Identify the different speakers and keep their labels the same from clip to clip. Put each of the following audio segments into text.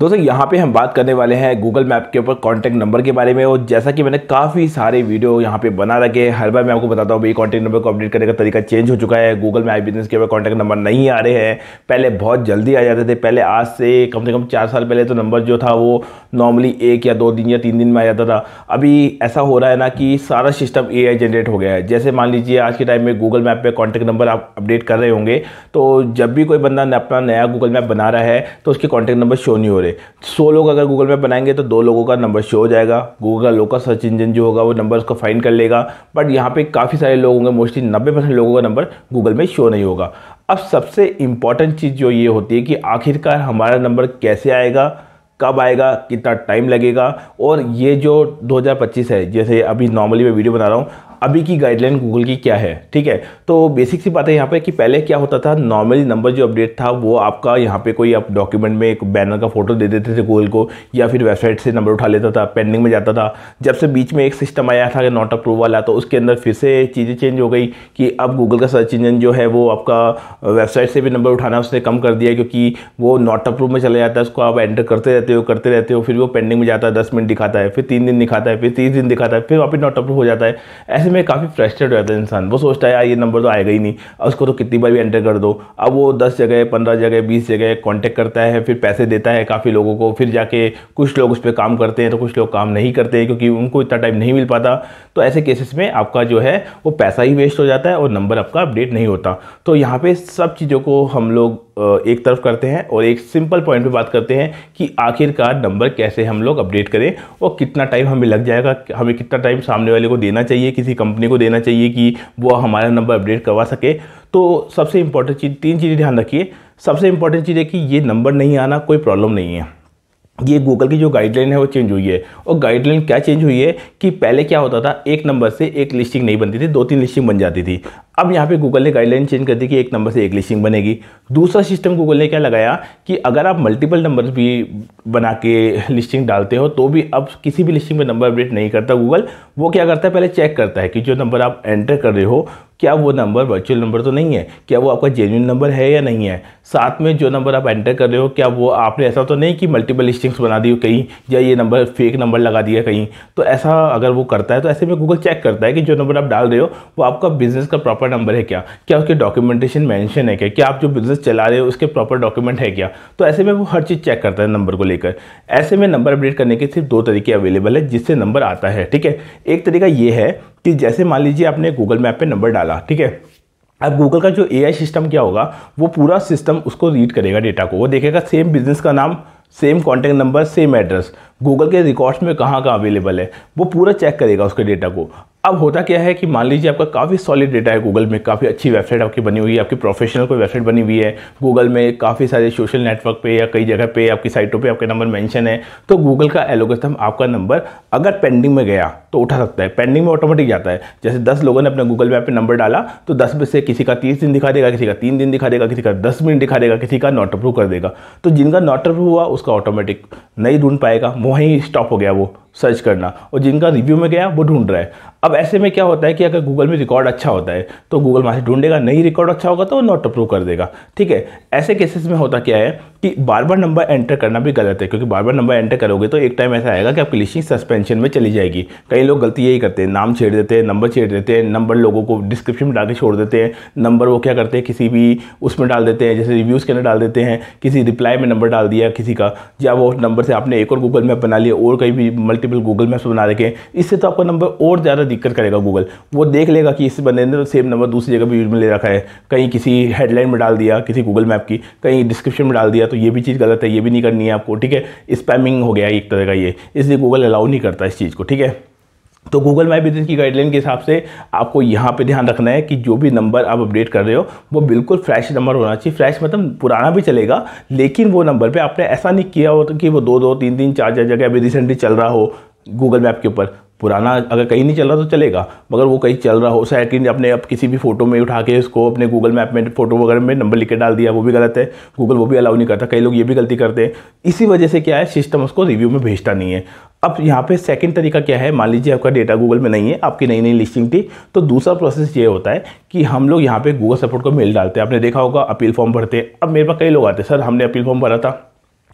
Speaker 1: दोस्तों यहाँ पे हम बात करने वाले हैं गूगल मैप के ऊपर कॉन्टैक्ट नंबर के बारे में। और जैसा कि मैंने काफ़ी सारे वीडियो यहाँ पे बना रखे हैं, हर बार मैं आपको बताता हूँ भाई कॉन्टैक्ट नंबर को अपडेट करने का तरीका चेंज हो चुका है। गूगल माई बिजनेस के ऊपर कॉन्टैक्ट नंबर नहीं आ रहे हैं। पहले बहुत जल्दी आ जाते थे। पहले आज से कम 4 साल पहले तो नंबर जो था वो नॉर्मली 1 या 2 दिन या 3 दिन में आ जाता था। अभी ऐसा हो रहा है ना कि सारा सिस्टम AI जनरेट हो गया है। जैसे मान लीजिए आज के टाइम में गूगल मैप पे कॉन्टैक्ट नंबर आप अपडेट कर रहे होंगे, तो जब भी कोई बंदा अपना नया गूगल मैप बना रहा है तो उसके कॉन्टैक्ट नंबर शो नहीं हो रहे। 100 लोग अगर गूगल मैप बनाएंगे तो 2 लोगों का नंबर शो हो जाएगा। गूगल का लोकल सर्च इंजन जो होगा वो नंबर उसको फाइंड कर लेगा। बट यहाँ पे काफ़ी सारे लोग होंगे, मोस्टली 90% लोगों का नंबर गूगल में शो नहीं होगा। अब सबसे इंपॉर्टेंट चीज़ जो ये होती है कि आखिरकार हमारा नंबर कैसे आएगा, कब आएगा, कितना टाइम लगेगा। और ये जो 2025 है, जैसे अभी नॉर्मली मैं वीडियो बना रहा हूँ, अभी की गाइडलाइन गूगल की क्या है, ठीक है। तो बेसिक सी बात है यहाँ पे कि पहले क्या होता था, नॉर्मली नंबर जो अपडेट था वो आपका यहाँ पे कोई आप डॉक्यूमेंट में एक बैनर का फोटो दे देते थे गूगल को, या फिर वेबसाइट से नंबर उठा लेता था, पेंडिंग में जाता था। जब से बीच में एक सिस्टम आया था नॉट अप्रूव वाला, तो उसके अंदर फिर से चीज़ें चेंज हो गई कि अब गूगल का सर्च इंजन जो है वो आपका वेबसाइट से भी नंबर उठाना उसने कम कर दिया, क्योंकि वो नॉट अप्रूव में चला जाता है। उसको आप एंटर करते रहते हो, फिर वो पेंडिंग में जाता है, 10 मिनट दिखाता है, फिर 3 दिन दिखाता है, फिर 30 दिन दिखाता है, फिर वापस नॉट अप्रूव हो जाता है। ऐसे में काफ़ी फ्रस्ट्रेट हो जाता है इंसान। वो सोचता है यार ये नंबर तो आएगा ही नहीं, और उसको तो कितनी बार भी एंटर कर दो। अब वो 10 जगह, 15 जगह, 20 जगह कांटेक्ट करता है, फिर पैसे देता है काफ़ी लोगों को। फिर जाके कुछ लोग उस पर काम करते हैं तो कुछ लोग काम नहीं करते हैं, क्योंकि उनको इतना टाइम नहीं मिल पाता। तो ऐसे केसेस में आपका जो है वो पैसा ही वेस्ट हो जाता है और नंबर आपका अपडेट नहीं होता। तो यहाँ पे सब चीज़ों को हम लोग एक तरफ करते हैं और एक सिंपल पॉइंट पे बात करते हैं कि आखिरकार नंबर कैसे हम लोग अपडेट करें और कितना टाइम हमें लग जाएगा, हमें कितना टाइम सामने वाले को देना चाहिए, किसी कंपनी को देना चाहिए कि वो हमारा नंबर अपडेट करवा सके। तो सबसे इंपॉर्टेंट चीज़, 3 चीज़ें ध्यान रखिए। सबसे इंपॉर्टेंट चीज़ है कि ये नंबर नहीं आना कोई प्रॉब्लम नहीं है। ये गूगल की जो गाइडलाइन है वो चेंज हुई है। और गाइडलाइन क्या चेंज हुई है कि पहले क्या होता था, एक नंबर से एक लिस्टिंग नहीं बनती थी, 2-3 लिस्टिंग बन जाती थी। अब यहाँ पे गूगल ने गाइडलाइन चेंज कर दी कि एक नंबर से एक लिस्टिंग बनेगी। दूसरा सिस्टम गूगल ने क्या लगाया कि अगर आप मल्टीपल नंबर भी बना के लिस्टिंग डालते हो तो भी अब किसी भी लिस्टिंग में नंबर अपडेट नहीं करता गूगल। वो क्या करता है, पहले चेक करता है कि जो नंबर आप एंटर कर रहे हो क्या वो नंबर वर्चुअल नंबर तो नहीं है, क्या वो आपका जेन्युइन नंबर है या नहीं है। साथ में जो नंबर आप एंटर कर रहे हो क्या वो आपने ऐसा तो नहीं कि मल्टीपल लिस्टिंग्स बना दी हो कहीं, या ये नंबर फेक नंबर लगा दिया कहीं। तो ऐसा अगर वो करता है तो ऐसे में गूगल चेक करता है कि जो नंबर आप डाल रहे हो वो आपका बिजनेस का प्रॉपर नंबर है क्या उसके डॉक्यूमेंटेशन मेंशन है क्या आप जो बिजनेस चला रहे हो उसके प्रॉपर डॉक्यूमेंट है क्या। तो ऐसे में वो हर चीज़ चेक करता है नंबर को लेकर। ऐसे में नंबर अपडेट करने के सिर्फ 2 तरीके अवेलेबल है जिससे नंबर आता है, ठीक है। एक तरीका ये है कि जैसे मान लीजिए आपने गूगल मैप पे नंबर डाला, ठीक है। अब गूगल का जो AI सिस्टम क्या होगा, वो पूरा सिस्टम उसको रीड करेगा डेटा को। वो देखेगा सेम बिजनेस का नाम, same contact number, same address Google के रिकॉर्ड्स में कहाँ अवेलेबल है, वो पूरा चेक करेगा उसके डेटा को। अब होता क्या है कि मान लीजिए आपका काफ़ी सॉलिड डेटा है गूगल में, काफ़ी अच्छी वेबसाइट आपकी बनी हुई है, आपकी प्रोफेशनल कोई वेबसाइट बनी हुई है गूगल में, काफ़ी सारे सोशल नेटवर्क पे या कई जगह पे आपकी साइटों पे आपके नंबर मेंशन है। तो गूगल का एल्गोरिथम आपका नंबर अगर पेंडिंग में गया तो उठा सकता है। पेंडिंग में ऑटोमेटिक जाता है। जैसे 10 लोगों ने अपने गूगल मैप पे नंबर डाला तो 10 में से किसी का 30 दिन दिखा देगा, किसी का 3 दिन दिखा देगा, किसी का 10 मिनट दिखा देगा, किसी का नॉट अप्रूव कर देगा। तो जिनका नॉट अप्रूव हुआ उसका ऑटोमेटिक नहीं ढूंढ पाएगा, वहीं स्टॉप हो गया वो सर्च करना, और जिनका रिव्यू में गया वो ढूंढ रहा है। अब ऐसे में क्या होता है कि अगर गूगल में रिकॉर्ड अच्छा होता है तो गूगल वहाँ से ढूंढेगा, नहीं रिकॉर्ड अच्छा होगा तो नॉट अप्रूव कर देगा, ठीक है। ऐसे केसेस में होता क्या है कि बार बार नंबर एंटर करना भी गलत है, क्योंकि बार बार नंबर एंटर करोगे तो एक टाइम ऐसा आएगा कि आपकी लिस्टिंग सस्पेंशन में चली जाएगी। कई लोग गलती यही करते हैं, नाम छेड़ देते हैं, नंबर छेड़ देते हैं, नंबर लोगों को डिस्क्रिप्शन में डाल के छोड़ देते हैं। नंबर वो क्या करते हैं, किसी भी उसमें डाल देते हैं, जैसे रिव्यूज़ के अंदर डाल देते हैं, किसी रिप्लाई में नंबर डाल दिया किसी का, या वो नंबर से आपने एक और गूगल मैप बना लिया और कहीं भी मल्टीपल गूगल मैप्स बना रखे। इससे तो आपका नंबर और ज़्यादा दिक्कत करेगा गूगल। वो देख लेगा कि इस बंदे ने तो सेम नंबर दूसरी जगह भी यूज में ले रखा है, कहीं किसी हेडलाइन में डाल दिया किसी गूगल मैप की, कहीं डिस्क्रिप्शन में डाल दिया। तो ये भी चीज़ गलत है, ये भी नहीं करनी है आपको, ठीक है। स्पैमिंग हो गया एक तरह का ये, इसलिए गूगल अलाउ नहीं करता इस चीज़ को, ठीक है। तो गूगल माई बिजनेस की गाइडलाइन के हिसाब से आपको यहाँ पे ध्यान रखना है कि जो भी नंबर आप अपडेट कर रहे हो वो बिल्कुल फ्रेश नंबर होना चाहिए। फ्रेश मतलब पुराना भी चलेगा, लेकिन वो नंबर पे आपने ऐसा नहीं किया हो कि वो 2-2, 3-3, 4-4 जगह अभी रिसेंटली चल रहा हो गूगल मैप के ऊपर। पुराना अगर कहीं नहीं चल रहा तो चलेगा, मगर वो कहीं चल रहा हो, सेकंड आपने अब किसी भी फोटो में उठा के उसको अपने गूगल मैप में फोटो वगैरह में नंबर लिख के डाल दिया, वो भी गलत है। गूगल वो भी अलाउ नहीं करता, कई लोग ये भी गलती करते हैं। इसी वजह से क्या है, सिस्टम उसको रिव्यू में भेजता नहीं है। अब यहाँ पे सेकंड तरीका क्या है, मान लीजिए आपका डेटा गूगल में नहीं है, आपकी नई नई लिस्टिंग थी, तो दूसरा प्रोसेस ये होता है कि हम लोग यहाँ पे गूगल सपोर्ट को मेल डालते हैं। आपने देखा होगा अपील फॉर्म भरते हैं। अब मेरे पास कई लोग आते हैं, सर हमने अपील फॉर्म भरा था,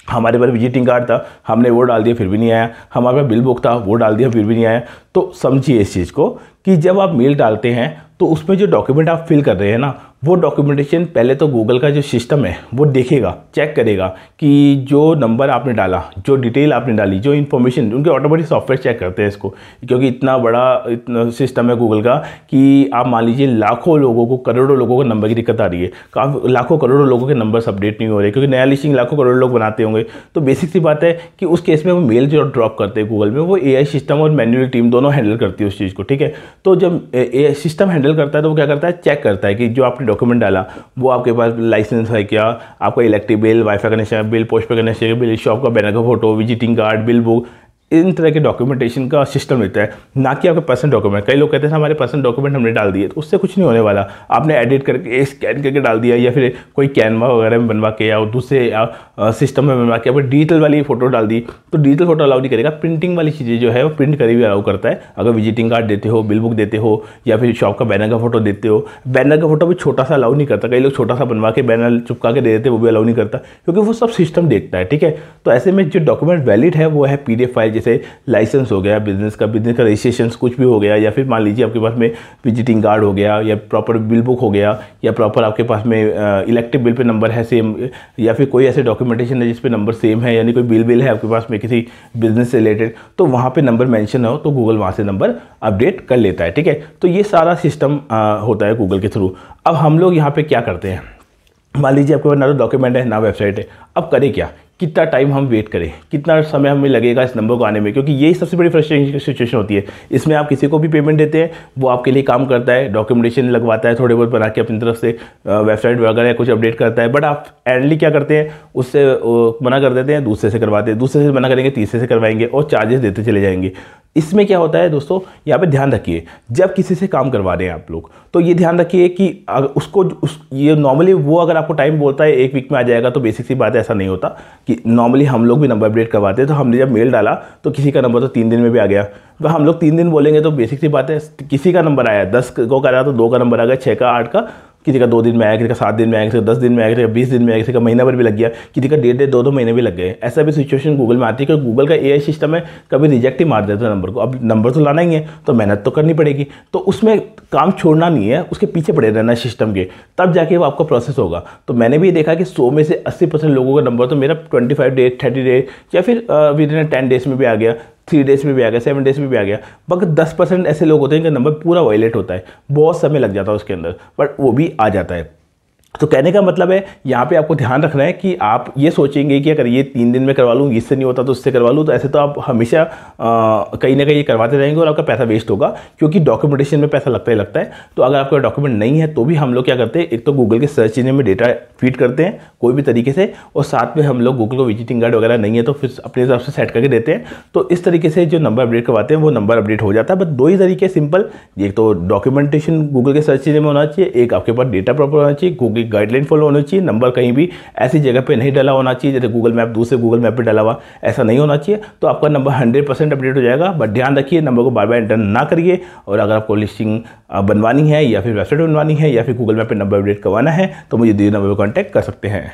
Speaker 1: हमारे पास विजिटिंग कार्ड था, हमने वो डाल दिया फिर भी नहीं आया, हमारे पास बिल बुक था वो डाल दिया फिर भी नहीं आया। तो समझिए इस चीज़ को कि जब आप मेल डालते हैं तो उसमें जो डॉक्यूमेंट आप फिल कर रहे हैं ना, वो डॉक्यूमेंटेशन पहले तो गूगल का जो सिस्टम है वो देखेगा, चेक करेगा कि जो नंबर आपने डाला, जो डिटेल आपने डाली, जो इन्फॉर्मेशन, उनके ऑटोमेटिक सॉफ्टवेयर चेक करते हैं इसको, क्योंकि इतना सिस्टम है गूगल का कि आप मान लीजिए लाखों लोगों को, करोड़ों लोगों को नंबर की दिक्कत आ रही है, काफ़ी लाखों करोड़ों लोगों के नंबर्स अपडेट नहीं हो रहे, क्योंकि नया लिस्टिंग लाखों करोड़ लोग बनाते होंगे। तो बेसिक सी बात है कि उस केस में वो मेल जो ड्रॉप करते हैं गूगल में, वो AI सिस्टम और मैनुअल टीम दोनों हैंडल करती है उस चीज़ को, ठीक है। तो जब AI सिस्टम हैंडल करता है तो वो क्या करता है, चेक करता है कि जो आपने डॉक्यूमेंट डाला वो आपके पास लाइसेंस है क्या, आपका electric bill, WiFi connection bill, post pay connection bill, shop का बैनर का photo, visiting card, bill book, इन तरह के डॉक्यूमेंटेशन का सिस्टम रहता है, ना कि आपके पर्सनल डॉक्यूमेंट। कई लोग कहते हैं हमारे पर्सनल डॉक्यूमेंट हमने डाल दिए, तो उससे कुछ नहीं होने वाला। आपने एडिट करके स्कैन करके डाल दिया या फिर कोई कैनवा वगैरह में बनवा के या दूसरे सिस्टम में बनवा के आपने डिजिटल वाली फोटो डाल दी, तो डिजिटल फोटो अलाउ नहीं करेगा। प्रिंटिंग वाली चीज़ें जो है वो प्रिंट करे भी अलाउ करता है। अगर विजिटिंग कार्ड देते हो, बिल बुक देते हो या फिर शॉप का बैनर का फोटो देते हो, बैनर का फोटो भी छोटा सा अलाउ नहीं करता। कई लोग छोटा सा बनवा के बैनर चिपका के दे देते, वो भी अलाउ नहीं करता, क्योंकि वो सब सिस्टम देखता है, ठीक है। तो ऐसे में जो डॉक्यूमेंट वैलिड है वो है PDF फाइल, जैसे लाइसेंस हो गया, बिजनेस का रजिस्ट्रेशन कुछ भी हो गया, या फिर मान लीजिए आपके पास में विजिटिंग कार्ड हो गया, या प्रॉपर बिल बुक हो गया, या प्रॉपर आपके पास में इलेक्ट्रिक बिल पे नंबर है सेम, या फिर कोई ऐसे डॉक्यूमेंटेशन है जिस पे नंबर सेम है, यानी कोई बिल है आपके पास में किसी बिजनेस से रिलेटेड, तो वहाँ पे नंबर मेंशन हो तो गूगल वहाँ से नंबर अपडेट कर लेता है, ठीक है। तो ये सारा सिस्टम होता है गूगल के थ्रू। अब हम लोग यहाँ पे क्या करते हैं, मान लीजिए आपके पास ना तो डॉक्यूमेंट है ना वेबसाइट है, अब करें क्या, कितना टाइम हम वेट करें, कितना समय हमें लगेगा इस नंबर को आने में, क्योंकि यही सबसे बड़ी फ्रस्ट्रेटिंग सिचुएशन होती है। इसमें आप किसी को भी पेमेंट देते हैं, वो आपके लिए काम करता है, डॉक्यूमेंटेशन लगवाता है, थोड़े बहुत बना के अपनी तरफ से वेबसाइट वगैरह कुछ अपडेट करता है, बट आप एंडली क्या करते हैं, उससे मना कर देते हैं, दूसरे से करवाते हैं, दूसरे से मना करेंगे, तीसरे से करवाएंगे और चार्जेस देते चले जाएंगे। इसमें क्या होता है दोस्तों, यहाँ पे ध्यान रखिए, जब किसी से काम करवा रहे हैं आप लोग, तो ये ध्यान रखिए कि ये नॉर्मली वो अगर आपको टाइम बोलता है 1 वीक में आ जाएगा, तो बेसिक सी बात है, ऐसा नहीं होता। कि नॉर्मली हम लोग भी नंबर अपडेट करवाते हैं, तो हमने जब मेल डाला तो किसी का नंबर तो 3 दिन में भी आ गया। तो हम लोग 3 दिन बोलेंगे तो बेसिक सी बात है, किसी का नंबर आया 10 को करा तो 2 का नंबर आ गया, 6 का, 8 का, किसी का 2 दिन में आया, किसी का 7 दिन में आया, किसी का 10 दिन में आया, किसी का 20 दिन में आया, किसी का महीना भर भी लग गया, किसी का 1.5 2 महीने भी लग गए। ऐसा भी सिचुएशन गूगल में आती है, क्योंकि गूगल का AI सिस्टम है, कभी रिजेक्ट ही मार देता है नंबर को। अब नंबर तो लाना ही है तो मेहनत तो करनी पड़ेगी, तो उसमें काम छोड़ना नहीं है, उसके पीछे पड़े रहना सिस्टम के, तब जाके वो आपका प्रोसेस होगा। तो मैंने भी देखा कि 100 में से 80% लोगों का नंबर तो मेरा 25 डेज 30 डेज या फिर विद इन 10 डेज में भी आ गया, 3 डेज में भी आ गया, 7 डेज में भी आ गया। बट 10% ऐसे लोग होते हैं कि नंबर पूरा वायलेट होता है, बहुत समय लग जाता है उसके अंदर, बट वो भी आ जाता है। तो कहने का मतलब है यहाँ पे आपको ध्यान रखना है कि आप ये सोचेंगे कि अगर ये 3 दिन में करवा लूँ, इससे नहीं होता तो उससे करवा लूँ, तो ऐसे तो आप हमेशा कहीं ना कहीं करवाते रहेंगे और आपका पैसा वेस्ट होगा, क्योंकि डॉक्यूमेंटेशन में पैसा लगता ही लगता है। तो अगर आपका डॉक्यूमेंट नहीं है तो भी हम लोग क्या करते हैं, एक तो गूगल के सर्च इंजन में डेटा फीड करते हैं कोई भी तरीके से, और साथ में हम लोग गूगल को विजिटिंग कार्ड वगैरह नहीं है तो फिर अपने हिसाब से सेट करके देते हैं। तो इस तरीके से जो नंबर अपडेट करवाते हैं वो नंबर अपडेट हो जाता है। बस 2 ही तरीके सिंपल, एक तो डॉक्यूमेंटेशन गूगल के सर्च इंजन में होना चाहिए, एक आपके पास डेटा प्रॉपर होना चाहिए, गूगल गाइडलाइन फॉलो होना चाहिए, नंबर कहीं भी ऐसी जगह पे नहीं डाला होना चाहिए जैसे गूगल मैप, दूसरे गूगल मैप पे डाला हुआ, ऐसा नहीं होना चाहिए। तो आपका नंबर 100% अपडेट हो जाएगा। बट ध्यान रखिए, नंबर को बार बार एंटर ना करिए। और अगर आपको लिस्टिंग बनवानी है या फिर वेबसाइट बनवानी है या फिर गूगल मैप पे नंबर अपडेट करवाना है तो मुझे दिए नंबर पर कॉन्टैक्ट कर सकते हैं।